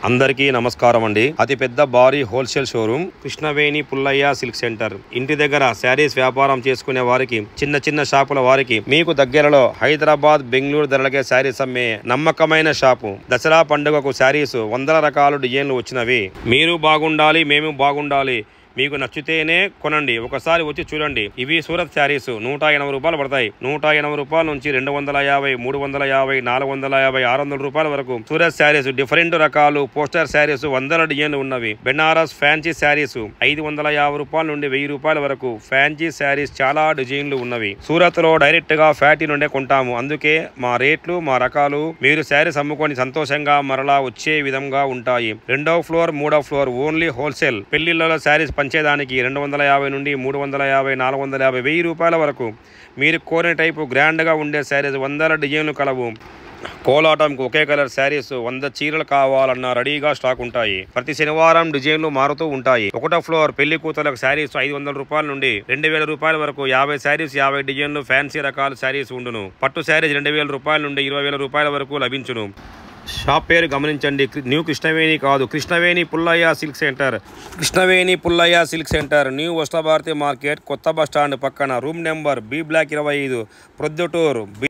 అందరికీ నమస్కారం అండి. అతిపెద్ద భారీ wholesale showroom Krishnaveni Pullaiah silk centre. ఇంటి దగ్గర శారీస్ వ్యాపారం చేసుకునే వారికి, చిన్న చిన్న షాపుల వారికి, మీకు దగ్గరలో హైదరాబాద్, బెంగళూరు ధరలకే శారీస్ అమ్మే నమ్మకమైన షాపు. దసరా పండుగకు శారీస్ వందల రకాల డిజైన్లు వచ్చినవి. మీరు బాగుండాలి, మేము బాగుండాలి. మీకు నచ్చితేనే కొనండి, ఒకసారి వచ్చి చూడండి. ఇవి సూరత్ శారీస్ 180 రూపాయలు పడతాయి. 180 రూపాయల నుంచి 250, 350, 450, 600 రూపాయల వరకు సూరత్ శారీస్. డిఫరెంట్ రకాలు పోస్టర్ శారీస్ వందల డిజైన్లు ఉన్నవి. బెనారస్ ఫ్యాన్సీ శారీస్ 550 రూపాయల నుండి 1000 రూపాయల వరకు ఫ్యాన్సీ శారీస్ చాలా డిజైన్లు ఉన్నవి. సూరత్ లో డైరెక్ట్ గా ఫ్యాక్టరీ నుండే కొంటాము. అందుకే మా రేట్లు, మా రకాలు మీరు శారీస్ అమ్ముకొని సంతోషంగా మరలా వచ్చే విధంగా ఉంటాయి. 2వ ఫ్లోర్, 3వ ఫ్లోర్ ఓన్లీ హోల్సేల్. పెళ్లిళ్లలో శారీస్ పంచేదానికి 250 నుండి 350, 450, 1000 రూపాయల వరకు మీరు కోరిన టైపు గ్రాండ్ గా ఉండే శారీస్ వందల డిజైన్లు కలవు. కోలాటంకు ఒకే కలర్ శారీస్ 100 చీరలు కావాలన్నా రెడీగా స్టాక్ ఉంటాయి. ప్రతి శనివారం డిజైన్లు మారుతూ ఉంటాయి. 1వ ఫ్లోర్ పెళ్లి కూతులకు శారీస్ 500 రూపాయల నుండి 2000 రూపాయల వరకు 50 శారీస్, 50 డిజైన్లు ఫ్యాన్సీ రకాల శారీస్ ఉండును. పట్టు శారీస్ 2000 రూపాయల నుండి 20,000 రూపాయల వరకు లభించును. షాప్ పేరు గమనించండి, న్యూ కృష్ణవేణి కాదు, Krishnaveni Pullaiah silk centre. Krishnaveni Pullaiah silk centre, new Vastrabharati market, కొత్త బస్ స్టాండ్ పక్కన, room number B block 25, Proddatur.